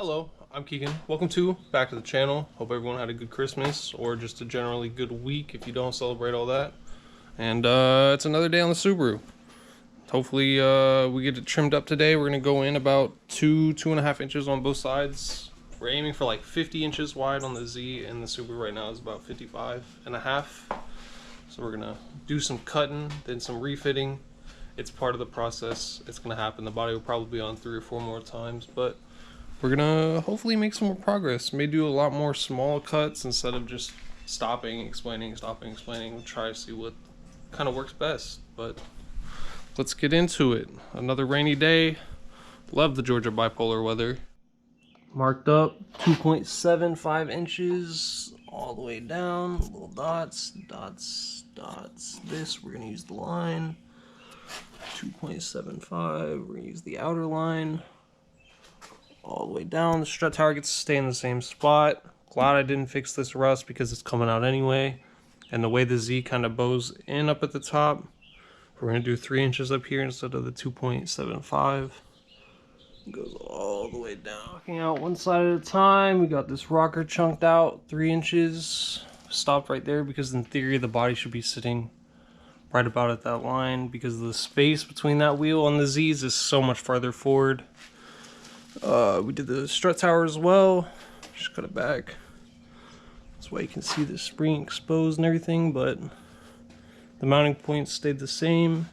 Hello, I'm Keegan. Welcome back to the channel. Hope everyone had a good Christmas or just a generally good week if you don't celebrate all that. And it's another day on the Subaru. Hopefully we get it trimmed up today. We're gonna go in about 2.5 inches on both sides. We're aiming for like 50 inches wide on the Z, and the Subaru right now is about 55.5. So we're gonna do some cutting, then some refitting. It's part of the process. It's gonna happen. The body will probably be on 3 or 4 more times, but we're gonna hopefully make some more progress. May do a lot more small cuts instead of just stopping, explaining. We'll try to see what kind of works best, but let's get into it. Another rainy day. Love the Georgia bipolar weather. Marked up 2.75 inches all the way down. Little dots. This, we're gonna use the line. 2.75, we're gonna use the outer line. All the way down. The strut tower gets to stay in the same spot. Glad I didn't fix this rust because it's coming out anyway. And the way the Z kind of bows in up at the top, we're going to do 3 inches up here instead of the 2.75. It goes all the way down. Knocking out one side at a time. We got this rocker chunked out 3 inches. Stopped right there because in theory the body should be sitting right about at that line because the space between that wheel and the Z's is so much farther forward. We did the strut tower as well. Just cut it back. That's why you can see the spring exposed and everything, but the mounting points stayed the same.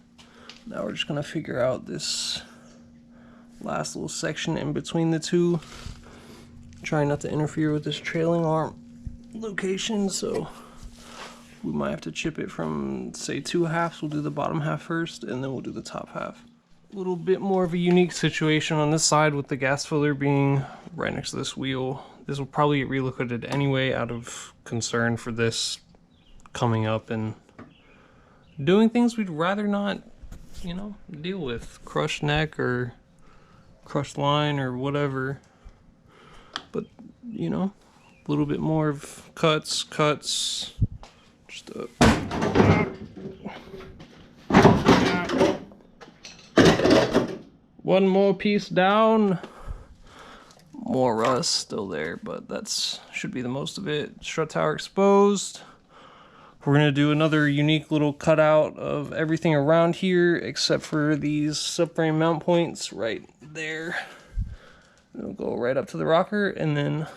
Now we're just gonna figure out this last little section in between the two. Trying not to interfere with this trailing arm location, so we might have to chip it from, say, 2 halves. We'll do the bottom half first, and then we'll do the top half. A little bit more of a unique situation on this side with the gas filler being right next to this wheel. This will probably get relocated anyway out of concern for this coming up and doing things we'd rather not, you know, deal with. Crushed neck or crushed line or whatever. But, you know, a little bit more of cuts. Just one more piece down. More rust still there, but that's should be the most of it. Strut tower exposed. We're gonna do another unique little cutout of everything around here except for these subframe mount points right there. It'll go right up to the rocker and then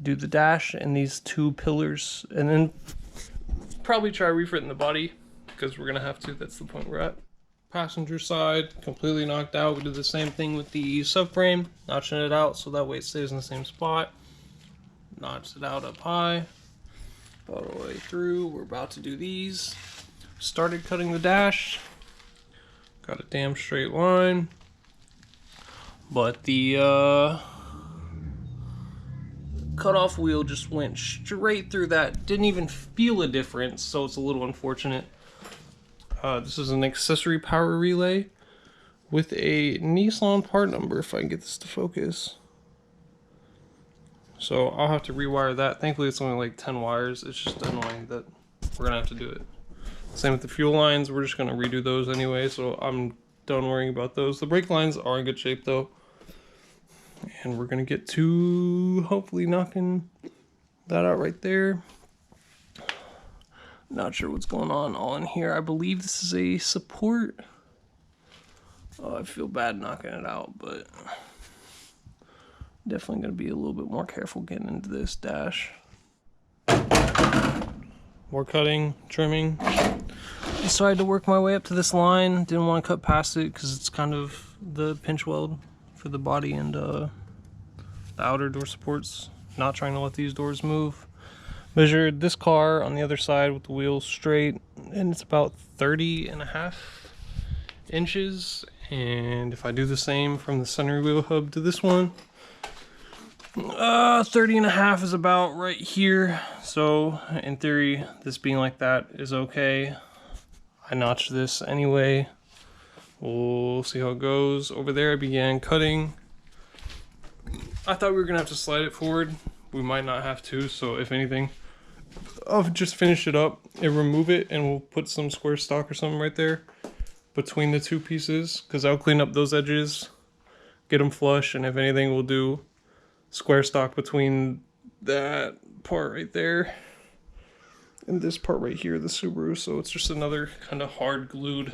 do the dash and these 2 pillars, and then probably try refitting the body because we're gonna have to. That's the point we're at. Passenger side completely knocked out. We did the same thing with the subframe, notching it out so that way it stays in the same spot. Notched it out up high all the way through. We're about to do these. Started cutting the dash, got a damn straight line, but the cutoff wheel just went straight through that. Didn't even feel a difference, so it's a little unfortunate. This is an accessory power relay with a Nissan part number, if I can get this to focus. So I'll have to rewire that. Thankfully it's only like 10 wires. It's just annoying that we're gonna have to do it. Same with the fuel lines. We're just gonna redo those anyway, so I'm done worrying about those. The brake lines are in good shape though. And we're gonna get to hopefully knocking that out right there. Not sure what's going on all in here. I believe this is a support. Oh, I feel bad knocking it out, but definitely going to be a little bit more careful getting into this dash. More cutting, trimming. Decided to work my way up to this line. Didn't want to cut past it because it's kind of the pinch weld for the body and the outer door supports. Not trying to let these doors move. Measured this car on the other side with the wheels straight, and it's about 30.5 inches. And if I do the same from the center wheel hub to this one, 30.5 is about right here. So in theory, this being like that is okay. I notched this anyway. We'll see how it goes. Over there I began cutting. I thought we were gonna have to slide it forward. We might not have to, so if anything, I'll just finish it up and remove it, and we'll put some square stock or something right there between the 2 pieces, because I'll clean up those edges, get them flush, and if anything, we'll do square stock between that part right there and this part right here, the Subaru. So it's just another kind of hard glued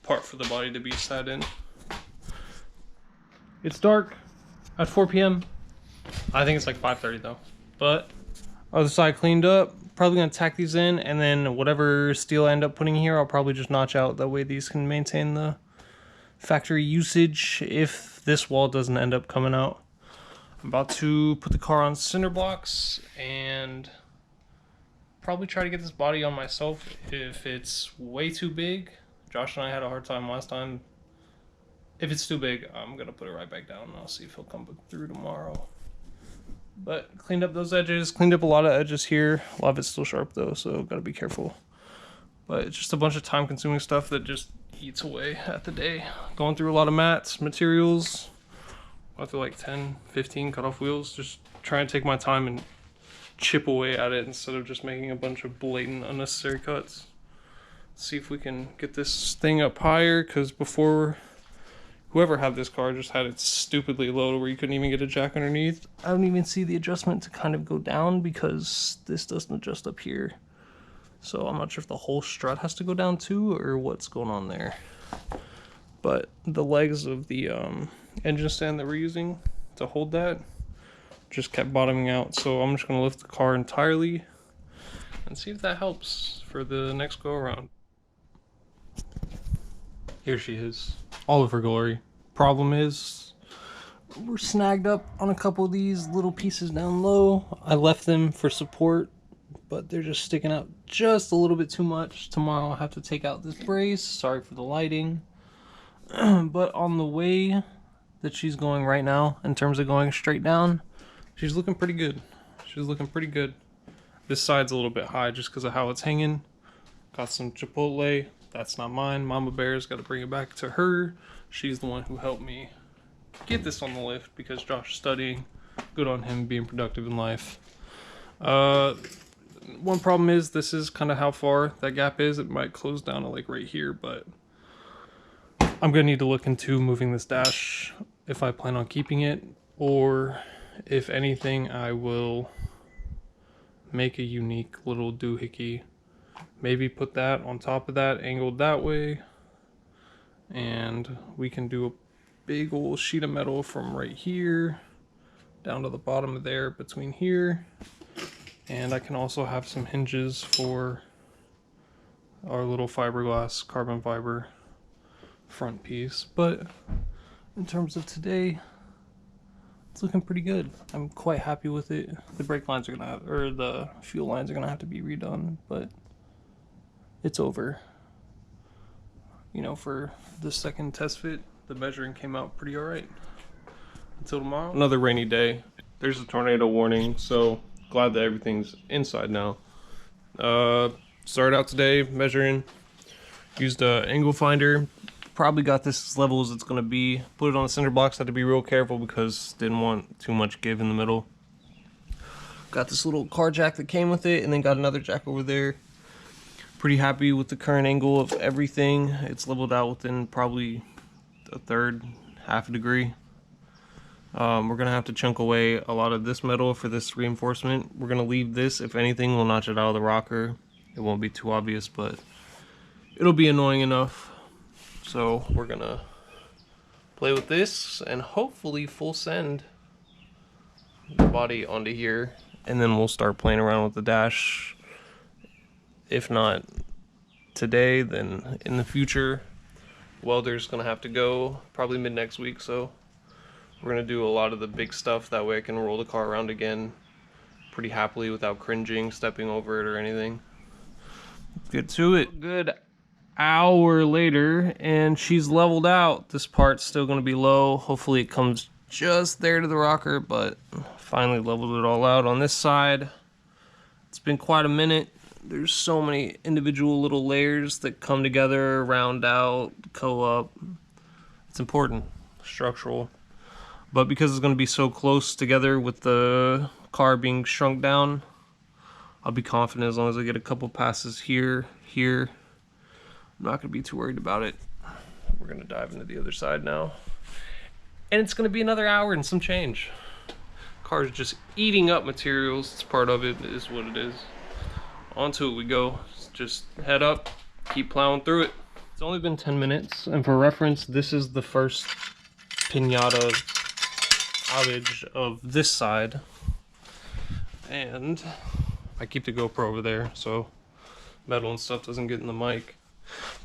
part for the body to be sat in. It's dark at 4 p.m. I think it's like 5:30 though. But other side cleaned up. Probably gonna tack these in, and then whatever steel I end up putting here, I'll probably just notch out. That way these can maintain the factory usage if this wall doesn't end up coming out. I'm about to put the car on cinder blocks and probably try to get this body on myself. If it's way too big, Josh and I had a hard time last time. If it's too big, I'm gonna put it right back down and I'll see if he'll come through tomorrow. But cleaned up those edges, cleaned up a lot of edges here. A lot of it's still sharp though, so gotta be careful. But it's just a bunch of time consuming stuff that just eats away at the day. Going through a lot of mats, materials. I feel like 10, 15 cutoff wheels. Just trying to take my time and chip away at it instead of just making a bunch of blatant unnecessary cuts. See if we can get this thing up higher, because before, whoever had this car just had it stupidly low where you couldn't even get a jack underneath. I don't even see the adjustment to kind of go down because this doesn't adjust up here. So I'm not sure if the whole strut has to go down too or what's going on there. But the legs of the engine stand that we're using to hold that just kept bottoming out. So I'm just gonna lift the car entirely and see if that helps for the next go around. Here she is, all of her glory. Problem is, we're snagged up on a couple of these little pieces down low. I left them for support, but they're just sticking out just a little bit too much. Tomorrow I'll have to take out this brace. Sorry for the lighting. But on the way that she's going right now, in terms of going straight down, she's looking pretty good. She's looking pretty good. This side's a little bit high just because of how it's hanging. Got some Chipotle. That's not mine. Mama Bear's got to bring it back to her. She's the one who helped me get this on the lift because Josh is studying. Good on him being productive in life. One problem is this is kind of how far that gap is. It might close down to like right here, but I'm gonna need to look into moving this dash if I plan on keeping it, or if anything, I will make a unique little doohickey. Maybe put that on top of that, angled that way, and we can do a big old sheet of metal from right here down to the bottom of there between here. And I can also have some hinges for our little fiberglass carbon fiber front piece. But in terms of today, it's looking pretty good. I'm quite happy with it. The brake lines are gonna have, or the fuel lines are gonna have to be redone, but it's over. You know, for the second test fit, the measuring came out pretty alright. Until tomorrow, another rainy day. There's a tornado warning, so glad that everything's inside now. Started out today measuring, used a angle finder. Probably got this as level as it's gonna be. Put it on the cinder blocks, had to be real careful because didn't want too much give in the middle. Got this little car jack that came with it, and then got another jack over there. Pretty happy with the current angle of everything. It's leveled out within probably a third, half a degree. We're gonna have to chunk away a lot of this metal for this reinforcement. We're gonna leave this. If anything, we'll notch it out of the rocker. It won't be too obvious, but it'll be annoying enough. So we're gonna play with this and hopefully full send the body onto here, and then we'll start playing around with the dash. If not today, then in the future. Welder's gonna have to go probably mid next week, so we're gonna do a lot of the big stuff. That way I can roll the car around again pretty happily without cringing, stepping over it or anything. Let's get to it. Good hour later, and she's leveled out. This part's still gonna be low. Hopefully it comes just there to the rocker, but finally leveled it all out on this side. It's been quite a minute. There's so many individual little layers that come together, round out, co-up. It's important, structural. But because it's going to be so close together with the car being shrunk down, I'll be confident as long as I get a couple passes here. I'm not going to be too worried about it. We're going to dive into the other side now. And it's gonna be another hour and some change. Car's just eating up materials. It's part of it, is what it is. Onto it we go. Just head up, keep plowing through it. It's only been 10 minutes, and for reference, this is the first Pinata outage of this side. And I keep the GoPro over there, so metal and stuff doesn't get in the mic.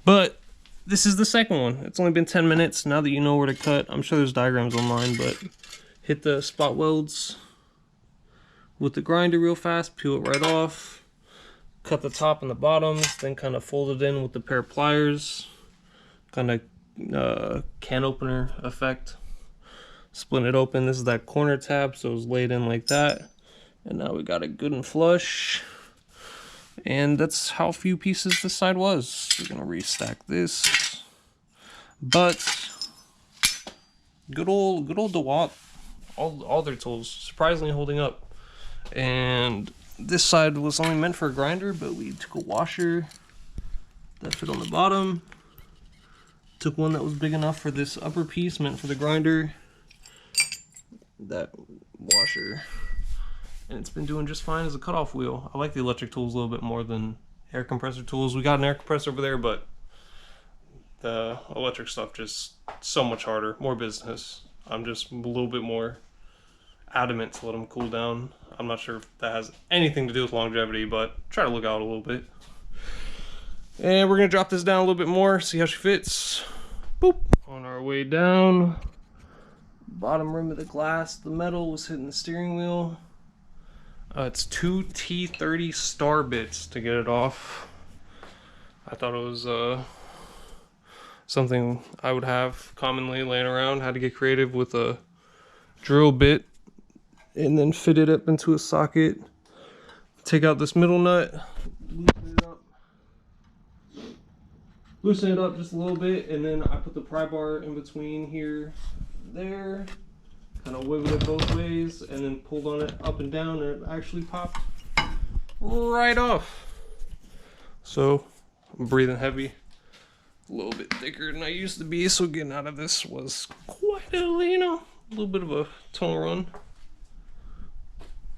But this is the second one. It's only been 10 minutes. Now that you know where to cut, I'm sure there's diagrams online, but hit the spot welds with the grinder real fast, peel it right off, cut the top and the bottoms, then kind of fold it in with the pair of pliers, kind of can opener effect. Split it open. This is that corner tab, so it's laid in like that. And now we got it good and flush. And that's how few pieces this side was. We're gonna restack this. But good old DeWalt, all their tools surprisingly holding up. And this side was only meant for a grinder, but we took a washer that fit on the bottom. Took one that was big enough for this upper piece, meant for the grinder. That washer, and it's been doing just fine as a cutoff wheel. I like the electric tools a little bit more than air compressor tools. We got an air compressor over there, but the electric stuff just so much harder, more business. I'm just a little bit more adamant to let them cool down. I'm not sure if that has anything to do with longevity, but try to look out a little bit. And we're gonna drop this down a little bit more, see how she fits. Boop. On our way down, bottom rim of the glass, the metal was hitting the steering wheel. It's 2 T30 star bits to get it off. I thought it was something I would have commonly laying around. Had to get creative with a drill bit and then fit it up into a socket. Take out this middle nut, loosen it up just a little bit, and then I put the pry bar in between here, there, kind of wiggled it both ways, and then pulled on it up and down, and it actually popped right off. So I'm breathing heavy, a little bit thicker than I used to be, so getting out of this was quite a, you know, a little bit of a tunnel run.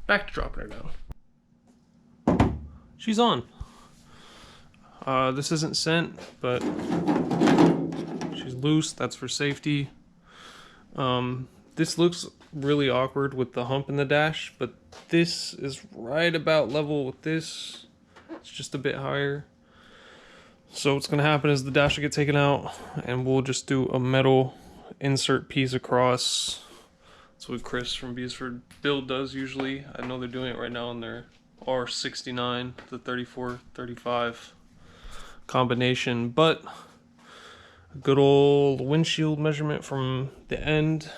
Back to dropping her down. She's on. This isn't sent, but she's loose. That's for safety. This looks really awkward with the hump in the dash, but this is right about level with this. It's just a bit higher. So what's gonna happen is the dash will get taken out, and we'll just do a metal insert piece across. That's what Chris from Beesford Build does usually. I know they're doing it right now on their R69, the 34-35 combination, but a good old windshield measurement from the end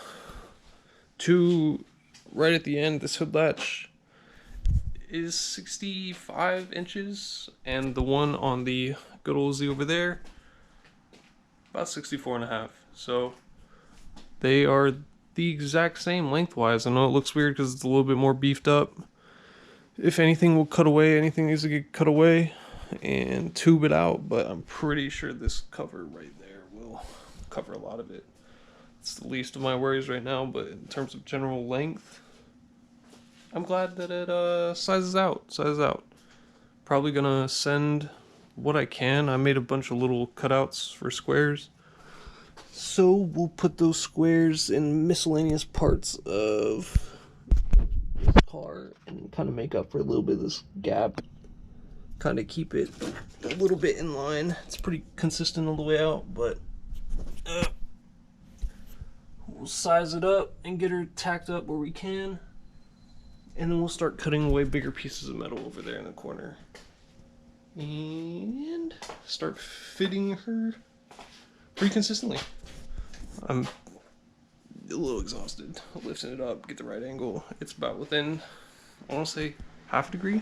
to right at the end. This hood latch is 65 inches, and the one on the good old Z over there about 64.5. So they are the exact same lengthwise. I know it looks weird because it's a little bit more beefed up. If anything will cut away, anything needs to get cut away and tube it out, but I'm pretty sure this cover right there will cover a lot of it. It's the least of my worries right now, but in terms of general length, I'm glad that it sizes out. Probably gonna send what I can. I made a bunch of little cutouts for squares, so we'll put those squares in miscellaneous parts of this car and kind of make up for a little bit of this gap. Kind of keep it a little bit in line. It's pretty consistent all the way out, but we'll size it up and get her tacked up where we can, and then we'll start cutting away bigger pieces of metal over there in the corner and start fitting her pretty consistently. I'm a little exhausted lifting it up, get the right angle. It's about within, I want to say half a degree,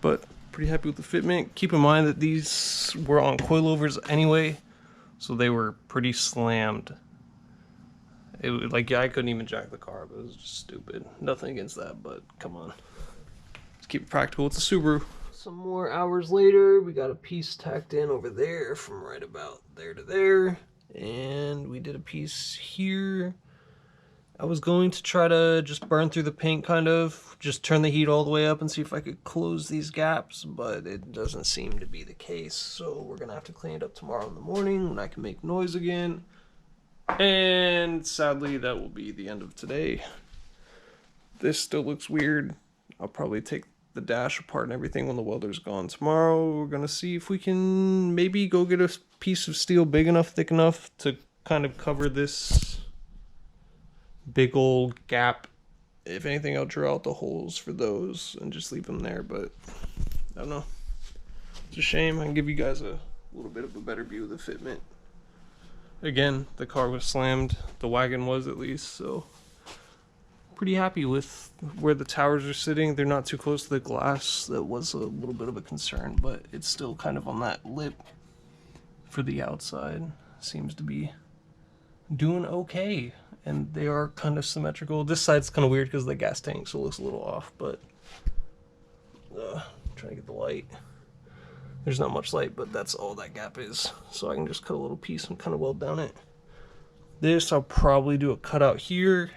but pretty happy with the fitment. Keep in mind that these were on coilovers anyway, so they were pretty slammed. It was like, yeah, I couldn't even jack the car, but it was just stupid. Nothing against that, but come on, let's keep it practical. It's a Subaru, some more hours later, we got a piece tacked in over there from right about there to there. And we did a piece here. I was going to try to just burn through the paint, kind of. Just turn the heat all the way up and see if I could close these gaps, but it doesn't seem to be the case. So we're going to have to clean it up tomorrow in the morning when I can make noise again. And sadly, that will be the end of today. This still looks weird. I'll probably take the dash apart and everything when the welder's gone tomorrow. We're going to see if we can maybe go get a piece of steel big enough, thick enough to kind of cover this big old gap. If anything, I'll drill out the holes for those and just leave them there, but I don't know. It's a shame. I can give you guys a little bit of a better view of the fitment. Again, the car was slammed. The wagon was, at least, so pretty happy with where the towers are sitting. They're not too close to the glass. That was a little bit of a concern, but it's still kind of on that lip for the outside. Seems to be doing okay. And they are kind of symmetrical. This side's kind of weird because of the gas tank, so it looks a little off, but trying to get the light. There's not much light, but that's all that gap is. So I can just cut a little piece and kind of weld down it. This, I'll probably do a cutout here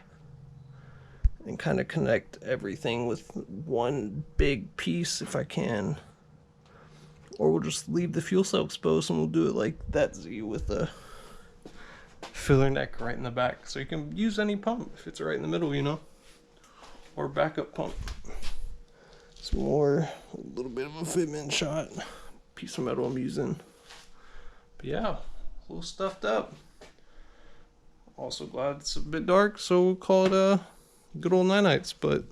and kind of connect everything with one big piece if I can. Or we'll just leave the fuel cell exposed and we'll do it like that Z with a filler neck right in the back, so you can use any pump if it's right in the middle, you know, or backup pump. Some more, a little bit of a fitment shot, piece of metal I'm using. But yeah, a little stuffed up. Also glad it's a bit dark, so we'll call it a good old nights. But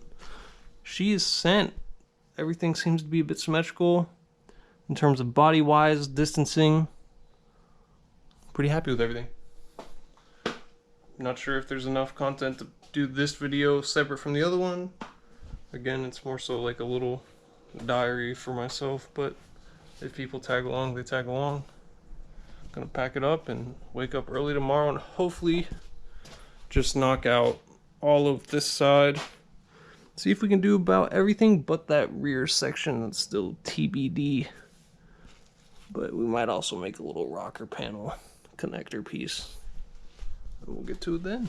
she is sent. Everything seems to be a bit symmetrical in terms of body wise, distancing. Pretty happy with everything. Not sure if there's enough content to do this video separate from the other one. Again, it's more so like a little diary for myself, but if people tag along, they tag along. I'm gonna pack it up and wake up early tomorrow and hopefully just knock out all of this side. See if we can do about everything but that rear section that's still TBD. But we might also make a little rocker panel connector piece. We'll get to it then.